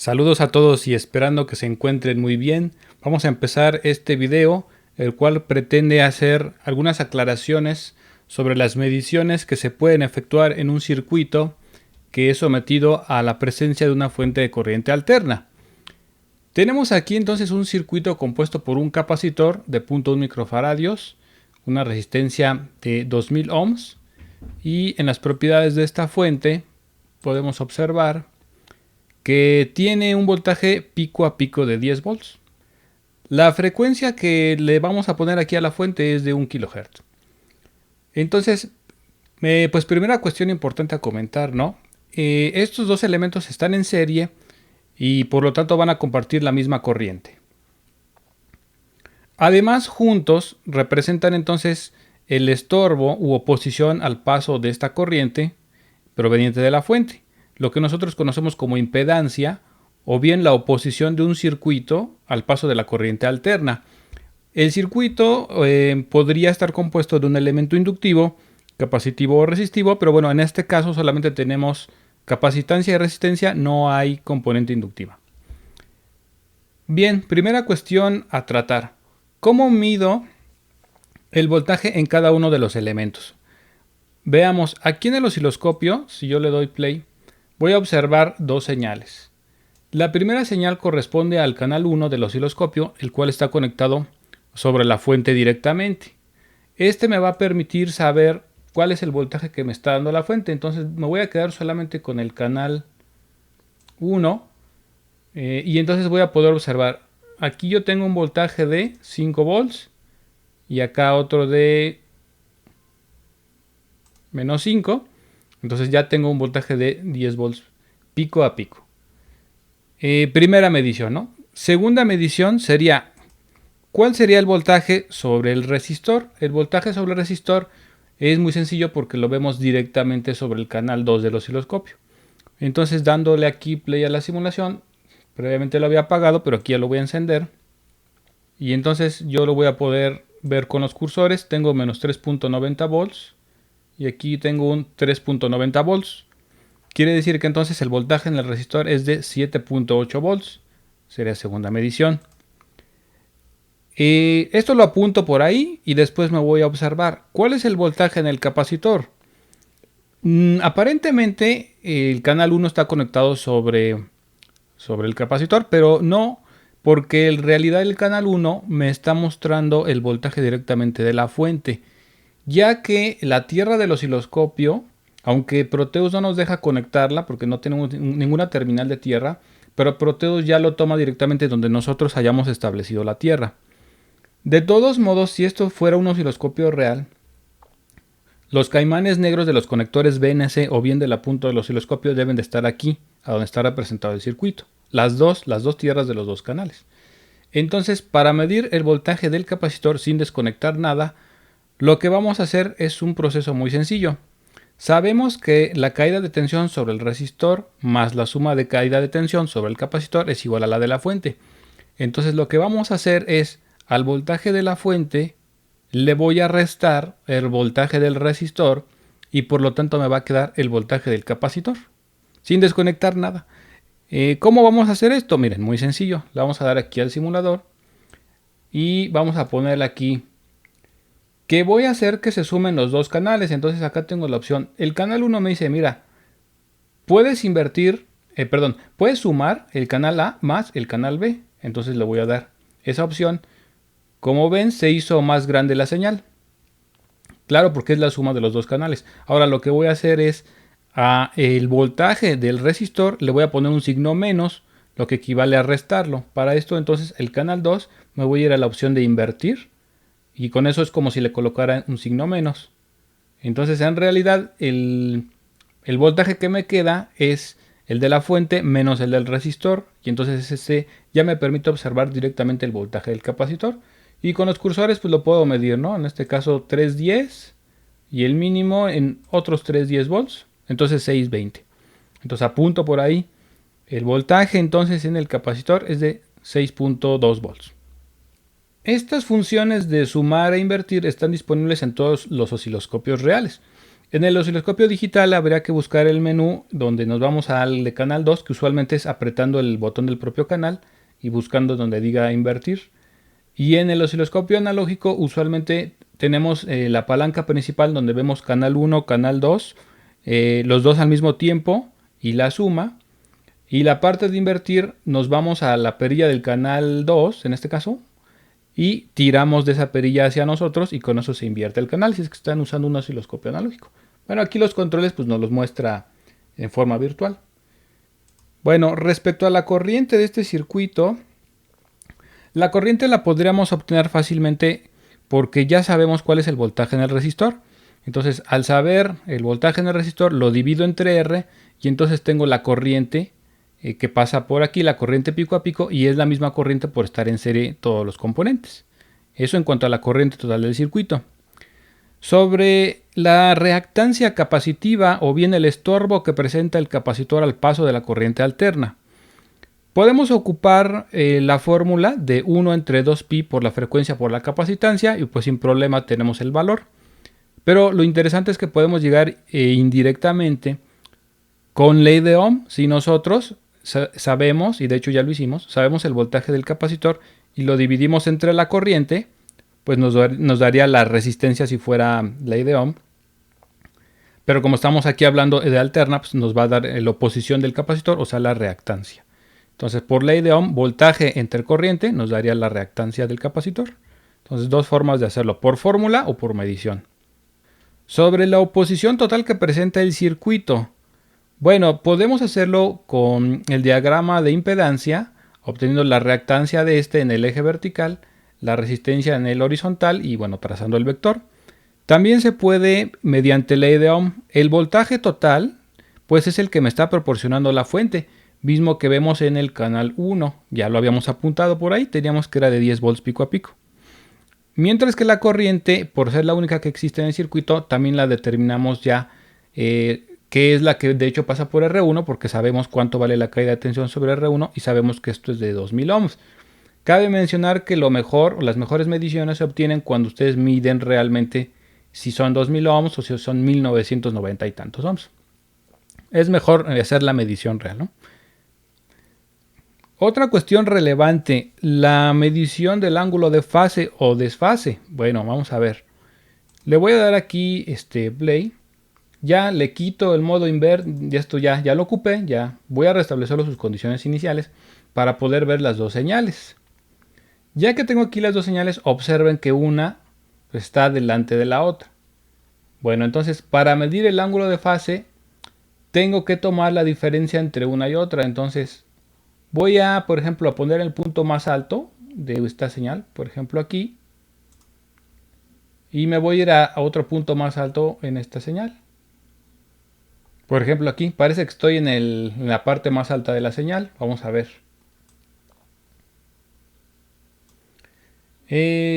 Saludos a todos y esperando que se encuentren muy bien. Vamos a empezar este video, el cual pretende hacer algunas aclaraciones sobre las mediciones que se pueden efectuar en un circuito que es sometido a la presencia de una fuente de corriente alterna. Tenemos aquí entonces un circuito compuesto por un capacitor de 0.1 microfaradios, una resistencia de 2000 ohms y en las propiedades de esta fuente podemos observar que tiene un voltaje pico a pico de 10 volts. La frecuencia que le vamos a poner aquí a la fuente es de 1 kHz. Entonces, pues primera cuestión importante a comentar, ¿no? Estos dos elementos están en serie y por lo tanto van a compartir la misma corriente. Además, juntos representan entonces el estorbo u oposición al paso de esta corriente proveniente de la fuente, lo que nosotros conocemos como impedancia, o bien la oposición de un circuito al paso de la corriente alterna. El circuito podría estar compuesto de un elemento inductivo, capacitivo o resistivo, pero bueno, en este caso solamente tenemos capacitancia y resistencia, no hay componente inductiva. Bien, primera cuestión a tratar. ¿Cómo mido el voltaje en cada uno de los elementos? Veamos, aquí en el osciloscopio, si yo le doy play, voy a observar dos señales. La primera señal corresponde al canal 1 del osciloscopio, el cual está conectado sobre la fuente directamente. Este me va a permitir saber cuál es el voltaje que me está dando la fuente. Entonces me voy a quedar solamente con el canal 1 y entonces voy a poder observar. Aquí yo tengo un voltaje de 5 volts y acá otro de menos 5. Entonces ya tengo un voltaje de 10 volts pico a pico. Primera medición, ¿no? Segunda medición sería, ¿cuál sería el voltaje sobre el resistor? El voltaje sobre el resistor es muy sencillo porque lo vemos directamente sobre el canal 2 del osciloscopio. Entonces, dándole aquí play a la simulación, previamente lo había apagado, pero aquí ya lo voy a encender. Y entonces yo lo voy a poder ver con los cursores. Tengo menos 3.90 volts y aquí tengo un 3.90 volts. Quiere decir que entonces el voltaje en el resistor es de 7.8 volts. Sería segunda medición. Esto lo apunto por ahí y después me voy a observar. ¿Cuál es el voltaje en el capacitor? Aparentemente el canal 1 está conectado sobre el capacitor, pero no, porque en realidad el canal 1 me está mostrando el voltaje directamente de la fuente, ya que la tierra del osciloscopio, aunque Proteus no nos deja conectarla porque no tenemos ninguna terminal de tierra, pero Proteus ya lo toma directamente donde nosotros hayamos establecido la tierra. De todos modos, si esto fuera un osciloscopio real, los caimanes negros de los conectores BNC o bien de la punta del osciloscopio deben de estar aquí, a donde está representado el circuito. Las dos tierras de los dos canales. Entonces, para medir el voltaje del capacitor sin desconectar nada, lo que vamos a hacer es un proceso muy sencillo. Sabemos que la caída de tensión sobre el resistor más la suma de caída de tensión sobre el capacitor es igual a la de la fuente. Entonces lo que vamos a hacer es, al voltaje de la fuente, le voy a restar el voltaje del resistor y por lo tanto me va a quedar el voltaje del capacitor, sin desconectar nada. ¿Cómo vamos a hacer esto? Miren, muy sencillo. Le vamos a dar aquí al simulador y vamos a ponerle aquí que voy a hacer que se sumen los dos canales. Entonces acá tengo la opción. El canal 1 me dice, mira, puedes puedes sumar el canal A más el canal B. Entonces le voy a dar esa opción. Como ven, se hizo más grande la señal. Claro, porque es la suma de los dos canales. Ahora lo que voy a hacer es a el voltaje del resistor le voy a poner un signo menos, lo que equivale a restarlo. Para esto entonces el canal 2 me voy a ir a la opción de invertir y con eso es como si le colocara un signo menos. Entonces en realidad el voltaje que me queda es el de la fuente menos el del resistor y entonces ese ya me permite observar directamente el voltaje del capacitor y con los cursores pues lo puedo medir, ¿no? En este caso 310 y el mínimo en otros 310 volts, entonces 620. Entonces apunto por ahí. El voltaje entonces en el capacitor es de 6.2 volts. Estas funciones de sumar e invertir están disponibles en todos los osciloscopios reales. En el osciloscopio digital habría que buscar el menú donde nos vamos al de canal 2, que usualmente es apretando el botón del propio canal y buscando donde diga invertir. Y en el osciloscopio analógico usualmente tenemos la palanca principal donde vemos canal 1, canal 2, los dos al mismo tiempo y la suma. Y la parte de invertir nos vamos a la perilla del canal 2 en este caso y tiramos de esa perilla hacia nosotros y con eso se invierte el canal si es que están usando un osciloscopio analógico. Bueno, aquí los controles pues nos los muestra en forma virtual. Bueno, respecto a la corriente de este circuito, la corriente la podríamos obtener fácilmente porque ya sabemos cuál es el voltaje en el resistor. Entonces, al saber el voltaje en el resistor, lo divido entre R y entonces tengo la corriente que pasa por aquí, la corriente pico a pico, y es la misma corriente por estar en serie todos los componentes. Eso en cuanto a la corriente total del circuito. Sobre la reactancia capacitiva o bien el estorbo que presenta el capacitor al paso de la corriente alterna. Podemos ocupar la fórmula de 1 entre 2pi por la frecuencia por la capacitancia y pues sin problema tenemos el valor. Pero lo interesante es que podemos llegar indirectamente con ley de Ohm si nosotros sabemos, y de hecho ya lo hicimos, sabemos el voltaje del capacitor y lo dividimos entre la corriente, pues nos daría la resistencia si fuera ley de Ohm. Pero como estamos aquí hablando de alterna, pues nos va a dar la oposición del capacitor, o sea la reactancia. Entonces por ley de Ohm, voltaje entre corriente nos daría la reactancia del capacitor. Entonces dos formas de hacerlo, por fórmula o por medición. Sobre la oposición total que presenta el circuito. Bueno, podemos hacerlo con el diagrama de impedancia, obteniendo la reactancia de este en el eje vertical, la resistencia en el horizontal y bueno, trazando el vector. También se puede mediante ley de Ohm. El voltaje total, pues es el que me está proporcionando la fuente, mismo que vemos en el canal 1. Ya lo habíamos apuntado por ahí, teníamos que era de 10 volts pico a pico. Mientras que la corriente, por ser la única que existe en el circuito, también la determinamos ya que es la que de hecho pasa por R1 porque sabemos cuánto vale la caída de tensión sobre R1 y sabemos que esto es de 2000 ohms. Cabe mencionar que lo mejor o las mejores mediciones se obtienen cuando ustedes miden realmente si son 2000 ohms o si son 1990 y tantos ohms. Es mejor hacer la medición real, ¿no? Otra cuestión relevante, la medición del ángulo de fase o desfase. Bueno, vamos a ver. Le voy a dar aquí play. Ya le quito el modo invert, esto ya lo ocupé, ya voy a restablecerlo sus condiciones iniciales para poder ver las dos señales. Ya que tengo aquí las dos señales, observen que una está delante de la otra. Bueno, entonces para medir el ángulo de fase tengo que tomar la diferencia entre una y otra. Entonces voy a, por ejemplo, a poner el punto más alto de esta señal, por ejemplo aquí, y me voy a ir a otro punto más alto en esta señal. Por ejemplo aquí, parece que estoy en la parte más alta de la señal. Vamos a ver.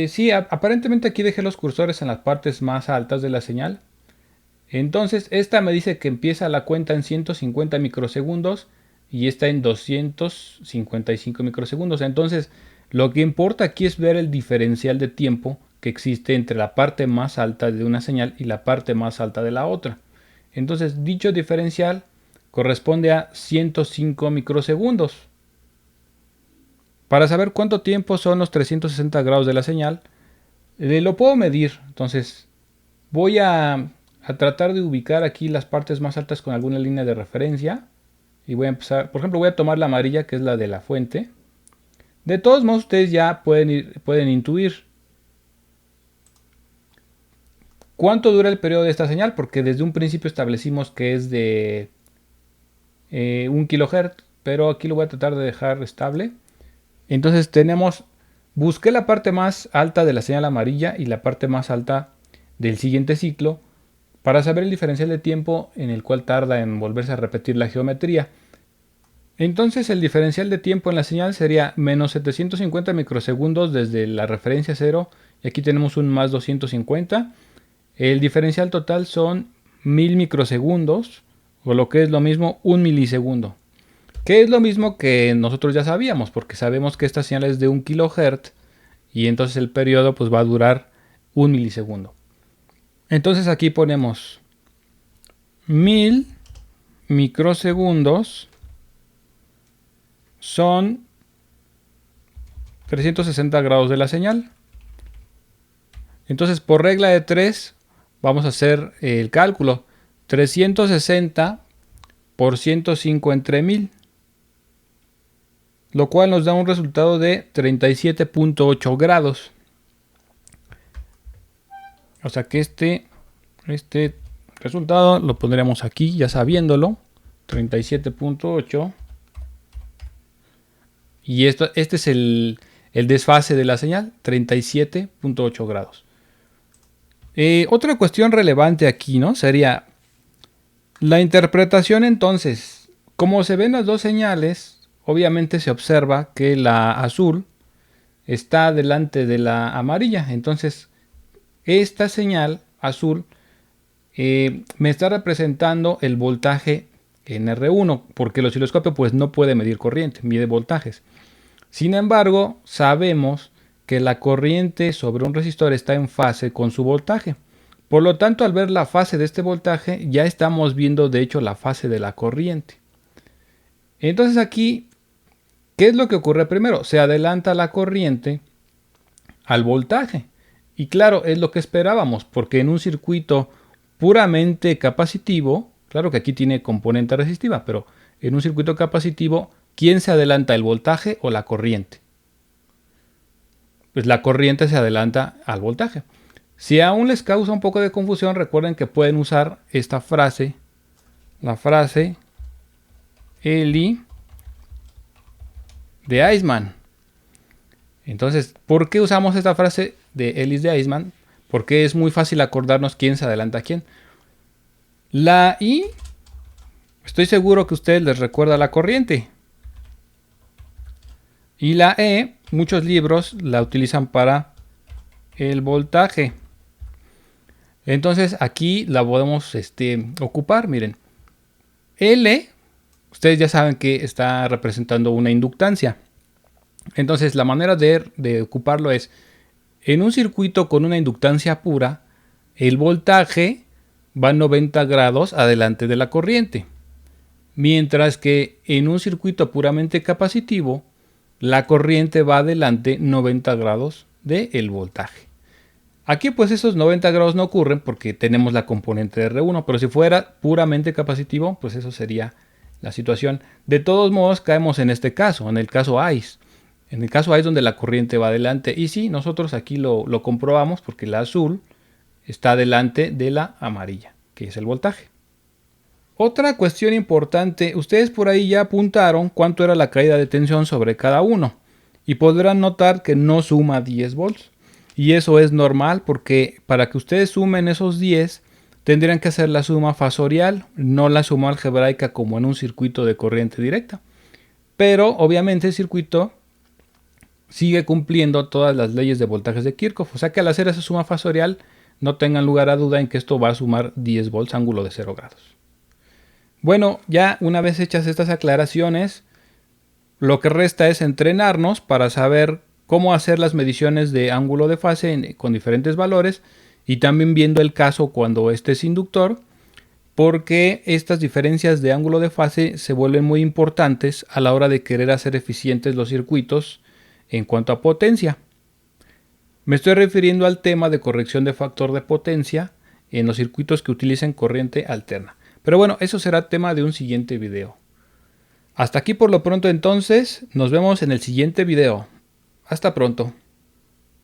Sí, aparentemente aquí dejé los cursores en las partes más altas de la señal. Entonces esta me dice que empieza la cuenta en 150 microsegundos y está en 255 microsegundos. Entonces lo que importa aquí es ver el diferencial de tiempo que existe entre la parte más alta de una señal y la parte más alta de la otra. Entonces dicho diferencial corresponde a 105 microsegundos. Para saber cuánto tiempo son los 360 grados de la señal, lo puedo medir. Entonces voy a tratar de ubicar aquí las partes más altas con alguna línea de referencia. Y voy a empezar, por ejemplo, voy a tomar la amarilla que es la de la fuente. De todos modos ustedes ya pueden intuir ¿cuánto dura el periodo de esta señal? Porque desde un principio establecimos que es de 1 kHz, pero aquí lo voy a tratar de dejar estable. Entonces busqué la parte más alta de la señal amarilla y la parte más alta del siguiente ciclo para saber el diferencial de tiempo en el cual tarda en volverse a repetir la geometría. Entonces el diferencial de tiempo en la señal sería menos 750 microsegundos desde la referencia 0 y aquí tenemos un más 250. El diferencial total son 1000 microsegundos, o lo que es lo mismo, 1 milisegundo. Que es lo mismo que nosotros ya sabíamos, porque sabemos que esta señal es de 1 kHz y entonces el periodo pues va a durar 1 milisegundo. Entonces aquí ponemos 1000 microsegundos son 360 grados de la señal. Entonces, por regla de 3, vamos a hacer el cálculo. 360 por 105 entre 1000. Lo cual nos da un resultado de 37.8 grados. O sea que este resultado lo pondremos aquí, ya sabiéndolo. 37.8. Y este es el desfase de la señal, 37.8 grados. Otra cuestión relevante aquí, ¿no? Sería la interpretación entonces. Como se ven las dos señales, obviamente se observa que la azul está delante de la amarilla. Entonces, esta señal azul me está representando el voltaje en R1, porque el osciloscopio pues no puede medir corriente, mide voltajes. Sin embargo, sabemos que la corriente sobre un resistor está en fase con su voltaje. Por lo tanto, al ver la fase de este voltaje, ya estamos viendo de hecho la fase de la corriente. Entonces aquí, ¿qué es lo que ocurre primero? Se adelanta la corriente al voltaje. Y claro, es lo que esperábamos, porque en un circuito puramente capacitivo, claro que aquí tiene componente resistiva, pero en un circuito capacitivo, ¿quién se adelanta, el voltaje o la corriente? Pues la corriente se adelanta al voltaje. Si aún les causa un poco de confusión, recuerden que pueden usar esta frase, la frase Ellie de Eismann. Entonces, ¿por qué usamos esta frase de Ellie de Eismann? Porque es muy fácil acordarnos quién se adelanta a quién. La I, estoy seguro que a ustedes les recuerda la corriente. Y la E, muchos libros la utilizan para el voltaje. Entonces aquí la podemos ocupar, miren. L, ustedes ya saben que está representando una inductancia. Entonces la manera de ocuparlo es, en un circuito con una inductancia pura, el voltaje va 90 grados adelante de la corriente. Mientras que en un circuito puramente capacitivo, la corriente va adelante 90 grados del voltaje. Aquí pues esos 90 grados no ocurren porque tenemos la componente de R1, pero si fuera puramente capacitivo, pues eso sería la situación. De todos modos caemos en este caso, en el caso ICE. En el caso ICE donde la corriente va adelante. Y sí, nosotros aquí lo comprobamos porque la azul está delante de la amarilla, que es el voltaje. Otra cuestión importante, ustedes por ahí ya apuntaron cuánto era la caída de tensión sobre cada uno y podrán notar que no suma 10 volts. Y eso es normal porque para que ustedes sumen esos 10 tendrían que hacer la suma fasorial, no la suma algebraica como en un circuito de corriente directa. Pero obviamente el circuito sigue cumpliendo todas las leyes de voltajes de Kirchhoff, o sea que al hacer esa suma fasorial no tengan lugar a duda en que esto va a sumar 10 volts ángulo de 0 grados. Bueno, ya una vez hechas estas aclaraciones, lo que resta es entrenarnos para saber cómo hacer las mediciones de ángulo de fase con diferentes valores y también viendo el caso cuando este es inductor, porque estas diferencias de ángulo de fase se vuelven muy importantes a la hora de querer hacer eficientes los circuitos en cuanto a potencia. Me estoy refiriendo al tema de corrección de factor de potencia en los circuitos que utilicen corriente alterna. Pero bueno, eso será tema de un siguiente video. Hasta aquí por lo pronto entonces, nos vemos en el siguiente video. Hasta pronto.